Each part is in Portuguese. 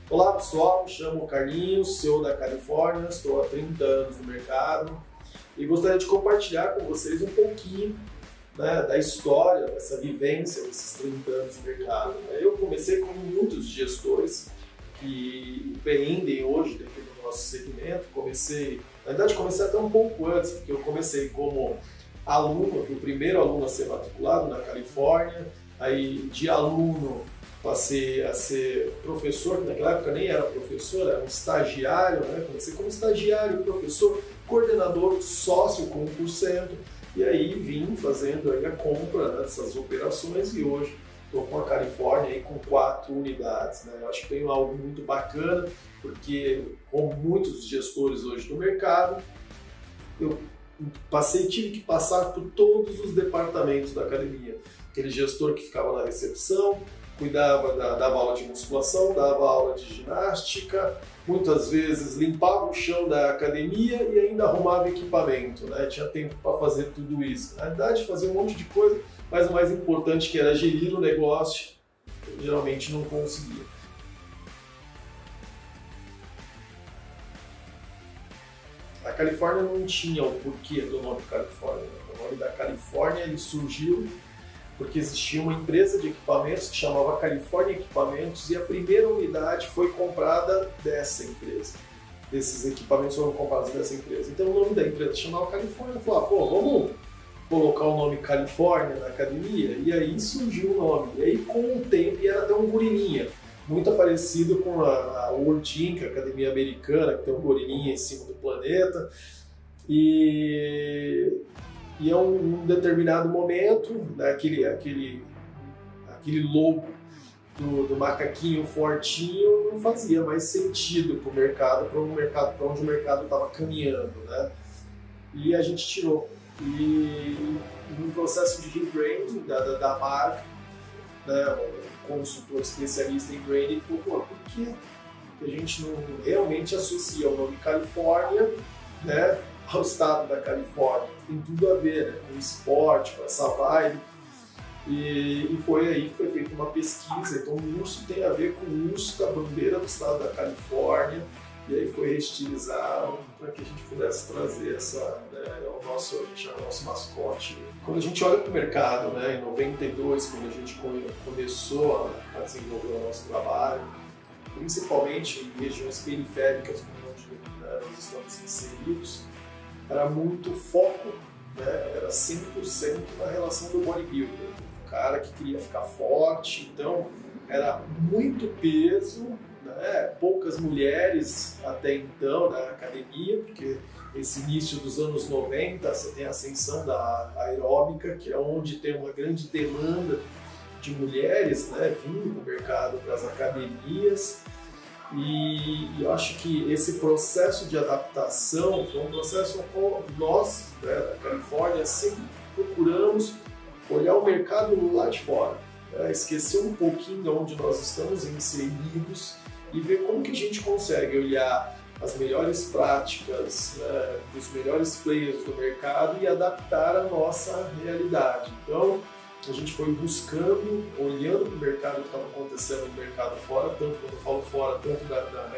Olá pessoal, me chamo Carlinhos, CEO da Califórnia, estou há 30 anos no mercado e gostaria de compartilhar com vocês um pouquinho, da história, dessa vivência desses 30 anos no mercado. Eu comecei como muitos gestores que empreendem hoje dentro do nosso segmento. Na verdade comecei até um pouco antes, porque eu comecei como aluno, fui o primeiro aluno a ser matriculado na Califórnia, aí de aluno passei a ser professor, que naquela época nem era professor, era um estagiário, Comecei como estagiário, professor, coordenador, sócio com 1%, e aí vim fazendo aí a compra dessas operações e hoje estou com a Califórnia aí com 4 unidades. Eu acho que tem algo muito bacana, porque como muitos gestores hoje do mercado, eu tive que passar por todos os departamentos da academia. Aquele gestor que ficava na recepção, dava aula de musculação, dava aula de ginástica, muitas vezes limpava o chão da academia e ainda arrumava equipamento, Tinha tempo para fazer tudo isso. Na verdade, fazia um monte de coisa, mas o mais importante, que era gerir o negócio, eu geralmente não conseguia. A Califórnia não tinha o porquê do nome Califórnia. O nome da Califórnia ele surgiu porque existia uma empresa de equipamentos que chamava California Equipamentos e a primeira unidade foi comprada dessa empresa. Esses equipamentos foram comprados dessa empresa. Então o nome da empresa chamava Califórnia. Falou, vamos colocar o nome Califórnia na academia? E aí surgiu o nome. E aí com o tempo, e era até um gorilinha, muito parecido com a World Inc., a academia americana, que tem um gorilinha em cima do planeta. E em um determinado momento, aquele logo do macaquinho fortinho não fazia mais sentido para o mercado, para onde o mercado estava caminhando, E a gente tirou. E no processo de rebranding da marca, um consultor especialista em branding falou, por que a gente não realmente associa o nome Califórnia, ao estado da Califórnia? Tem tudo a ver, com o esporte, com essa vibe. E foi aí que foi feita uma pesquisa. Então o urso tem a ver com o urso da bandeira do estado da Califórnia, e aí foi reestilizado para que a gente pudesse trazer o nosso mascote. Quando a gente olha para o mercado, em 92, quando a gente começou a desenvolver o nosso trabalho, principalmente em regiões periféricas onde nós estamos inseridos, era muito foco, era 100% na relação do bodybuilder, o cara que queria ficar forte. Então era muito peso, poucas mulheres até então na academia, porque esse início dos anos 90 você tem a ascensão da aeróbica, que é onde tem uma grande demanda de mulheres vindo do mercado para as academias. E eu acho que esse processo de adaptação foi um processo no qual nós, da Califórnia, sempre procuramos olhar o mercado lá de fora, esquecer um pouquinho de onde nós estamos inseridos e ver como que a gente consegue olhar as melhores práticas dos melhores players do mercado e adaptar a nossa realidade. Então, a gente foi buscando, olhando para o mercado que estava acontecendo no mercado fora, tanto quando eu falo fora, tanto da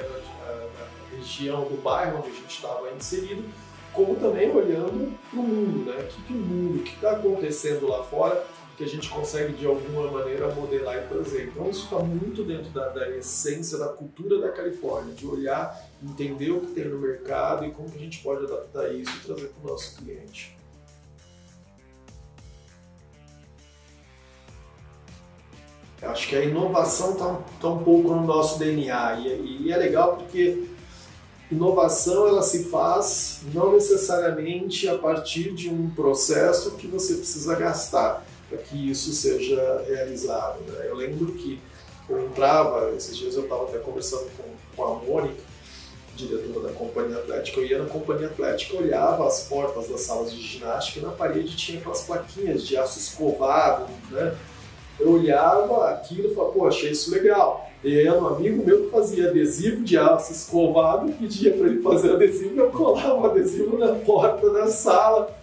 região, do bairro onde a gente estava inserido, como também olhando para o mundo, o que está acontecendo lá fora, que a gente consegue de alguma maneira modelar e trazer. Então isso está muito dentro da essência, da cultura da Califórnia, de olhar, entender o que tem no mercado e como que a gente pode adaptar isso e trazer para o nosso cliente. Eu acho que a inovação está um pouco no nosso DNA e é legal porque inovação ela se faz não necessariamente a partir de um processo que você precisa gastar para que isso seja realizado. Eu lembro que eu entrava, esses dias eu estava até conversando com a Mônica, diretora da Companhia Atlética, eu ia na Companhia Atlética, olhava as portas das salas de ginástica e na parede tinha aquelas plaquinhas de aço escovado, Eu olhava aquilo e falava, achei isso legal. E aí um amigo meu que fazia adesivo de aço escovado, pedia para ele fazer adesivo, eu colava o adesivo na porta da sala.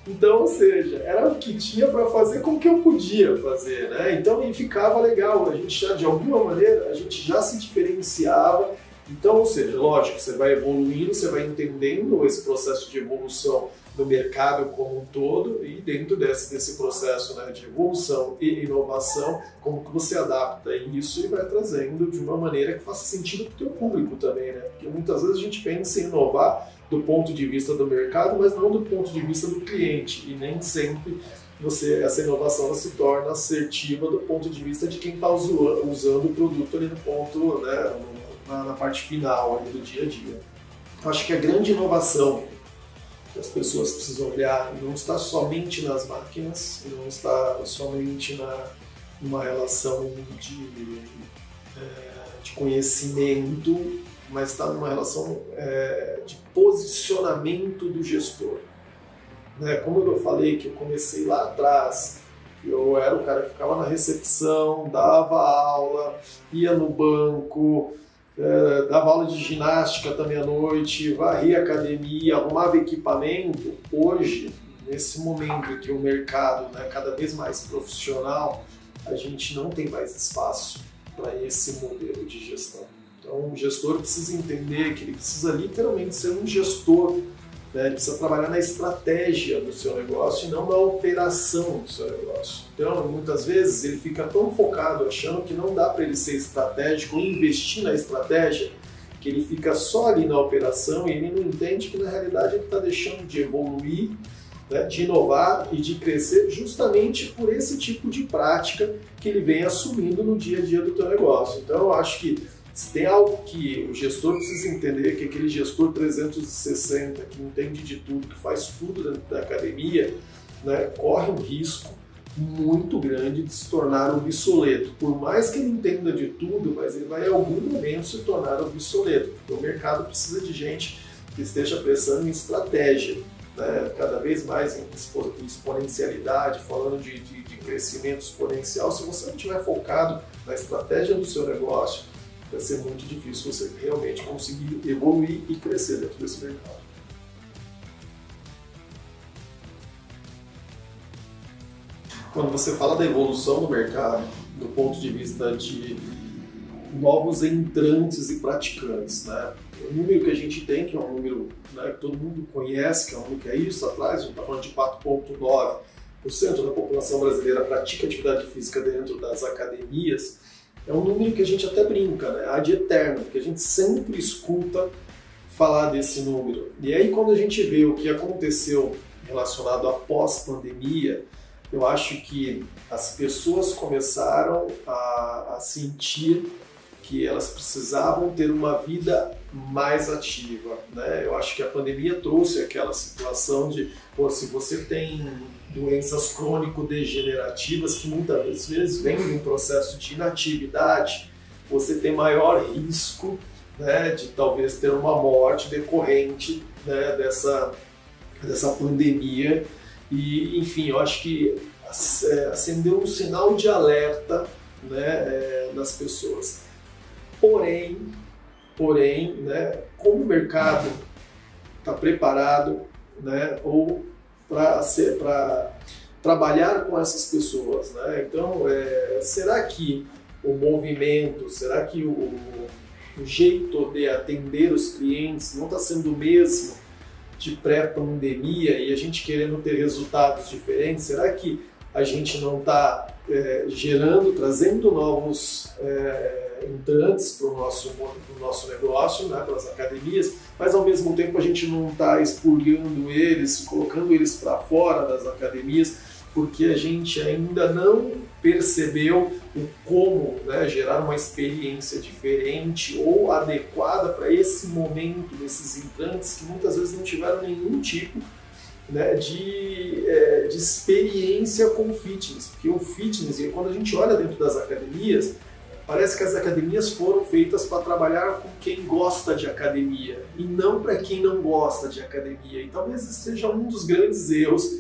Então, ou seja, era o que tinha para fazer com o que eu podia fazer, né? Então, e ficava legal, a gente já, de alguma maneira, a gente já se diferenciava. Então, ou seja, lógico, você vai evoluindo, você vai entendendo esse processo de evolução do mercado como um todo, e dentro desse processo, né, de evolução e inovação, como que você adapta isso e vai trazendo de uma maneira que faça sentido para o teu público também, né? Porque muitas vezes a gente pensa em inovar do ponto de vista do mercado, mas não do ponto de vista do cliente, e nem sempre essa inovação se torna assertiva do ponto de vista de quem está usando o produto ali no ponto, né, na parte final ali do dia a dia. Eu acho que a grande inovação que as pessoas precisam olhar não está somente nas máquinas, não está somente numa relação de conhecimento, mas está numa relação de posicionamento do gestor. Né? Como eu falei que eu comecei lá atrás, eu era o cara que ficava na recepção, dava aula, ia no banco, dava aula de ginástica também à noite, varria a academia, arrumava equipamento. Hoje, nesse momento em que o mercado, né, cada vez mais profissional, a gente não tem mais espaço para esse modelo de gestão. Então, o gestor precisa entender que ele precisa literalmente ser um gestor, né? Ele precisa trabalhar na estratégia do seu negócio e não na operação do seu negócio. Então, muitas vezes, ele fica tão focado, achando que não dá para ele ser estratégico, investir na estratégia, que ele fica só ali na operação e ele não entende que, na realidade, ele está deixando de evoluir, né, de inovar e de crescer justamente por esse tipo de prática que ele vem assumindo no dia a dia do teu negócio. Então, eu acho que se tem algo que o gestor precisa entender, que aquele gestor 360, que entende de tudo, que faz tudo dentro da academia, né, corre um risco muito grande de se tornar obsoleto. Por mais que ele entenda de tudo, mas ele vai em algum momento se tornar obsoleto. Porque o mercado precisa de gente que esteja pensando em estratégia, né, cada vez mais em exponencialidade, falando de crescimento exponencial. Se você não estiver focado na estratégia do seu negócio, vai ser muito difícil você realmente conseguir evoluir e crescer dentro desse mercado. Quando você fala da evolução do mercado, do ponto de vista de novos entrantes e praticantes, né? O número que a gente tem, que é um número, né, que todo mundo conhece, que é um número que é isso atrás, a gente está falando de 4,9% da população brasileira pratica atividade física dentro das academias. É um número que a gente até brinca, né? Ad eterno, que a gente sempre escuta falar desse número. E aí, quando a gente vê o que aconteceu relacionado à pós-pandemia, eu acho que as pessoas começaram a sentir que elas precisavam ter uma vida mais ativa, né? Eu acho que a pandemia trouxe aquela situação de, pô, se você tem doenças crônico-degenerativas que muitas vezes vêm de um processo de inatividade, você tem maior risco, né, de talvez ter uma morte decorrente, né, dessa pandemia. E, enfim, eu acho que acendeu um sinal de alerta, né, nas pessoas. Porém, né, como o mercado está preparado, né, ou para trabalhar com essas pessoas, né? Então, será que o movimento, será que o jeito de atender os clientes não está sendo o mesmo de pré-pandemia e a gente querendo ter resultados diferentes? Será que a gente não está trazendo novos entrantes para o nosso negócio, né, para as academias, mas ao mesmo tempo a gente não está expurgando eles, colocando eles para fora das academias, porque a gente ainda não percebeu o como, né, gerar uma experiência diferente ou adequada para esse momento desses entrantes que muitas vezes não tiveram nenhum tipo, né, de experiência com o fitness, porque o fitness, quando a gente olha dentro das academias, parece que as academias foram feitas para trabalhar com quem gosta de academia e não para quem não gosta de academia. E talvez esse seja um dos grandes erros,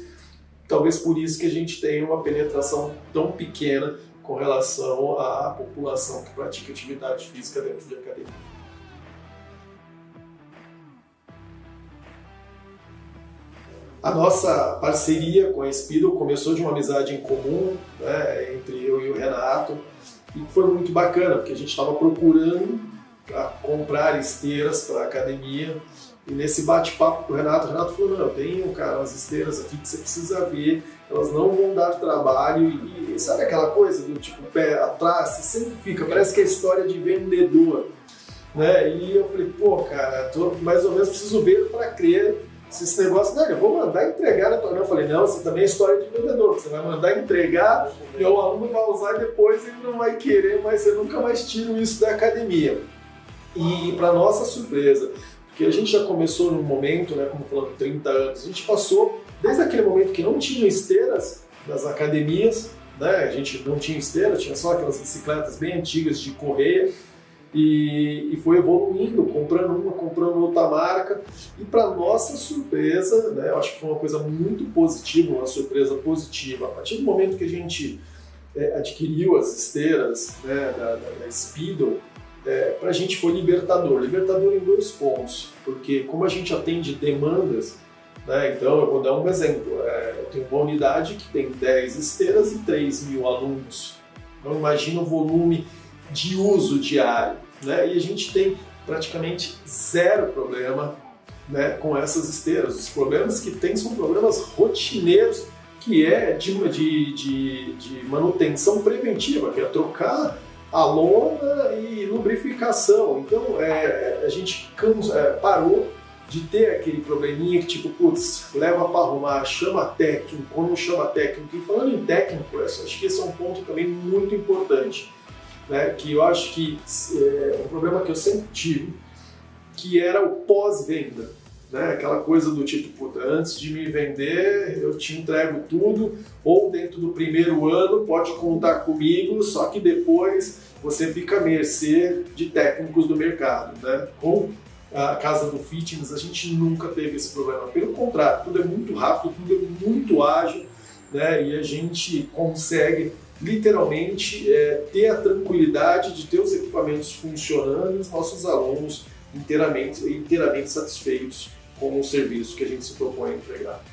talvez por isso que a gente tem uma penetração tão pequena com relação à população que pratica atividade física dentro de academia. A nossa parceria com a Speedo começou de uma amizade em comum, né, entre eu e o Renato, e foi muito bacana, porque a gente estava procurando comprar esteiras para a academia, e nesse bate-papo com o Renato falou, não, eu tenho, cara, umas esteiras aqui que você precisa ver, elas não vão dar trabalho, e sabe aquela coisa do tipo, pé atrás, você sempre fica, parece que é história de vendedor, né? E eu falei, pô, cara, mais ou menos preciso ver para crer se esse negócio, não, eu vou mandar entregar na tua mão. Eu falei, não, você também é história de vendedor, você vai mandar entregar, meu aluno vai usar depois e ele não vai querer, mas você nunca mais tira isso da academia. E para nossa surpresa, porque a gente já começou num momento, né, como falando 30 anos, a gente passou desde aquele momento que não tinha esteiras nas academias, né, a gente não tinha esteira, tinha só aquelas bicicletas bem antigas de correia, e foi evoluindo, comprando outra marca, e para nossa surpresa, né, eu acho que foi uma coisa muito positiva, uma surpresa positiva, a partir do momento que a gente adquiriu as esteiras, né, da Speedo, para a gente foi libertador em 2 pontos, porque como a gente atende demandas, né, então eu vou dar um exemplo, eu tenho uma unidade que tem 10 esteiras e 3.000 alunos, então imagina o volume de uso diário, né, e a gente tem praticamente 0 problema, né, com essas esteiras. Os problemas que tem são problemas rotineiros, que é de manutenção preventiva, que é trocar a lona e lubrificação. Então a gente parou de ter aquele probleminha que tipo, putz, leva para arrumar, chama técnico, ou não chama técnico. E falando em técnico, acho que esse é um ponto também muito importante, né, que eu acho que é um problema que eu sempre tive, que era o pós-venda, né, aquela coisa do tipo, puta, antes de me vender eu te entrego tudo, ou dentro do primeiro ano pode contar comigo, só que depois você fica à mercê de técnicos do mercado, né? Com a Casa do Fitness a gente nunca teve esse problema, pelo contrário, tudo é muito rápido, tudo é muito ágil, né, e a gente consegue literalmente ter a tranquilidade de ter os equipamentos funcionando e os nossos alunos inteiramente satisfeitos com o serviço que a gente se propõe a entregar.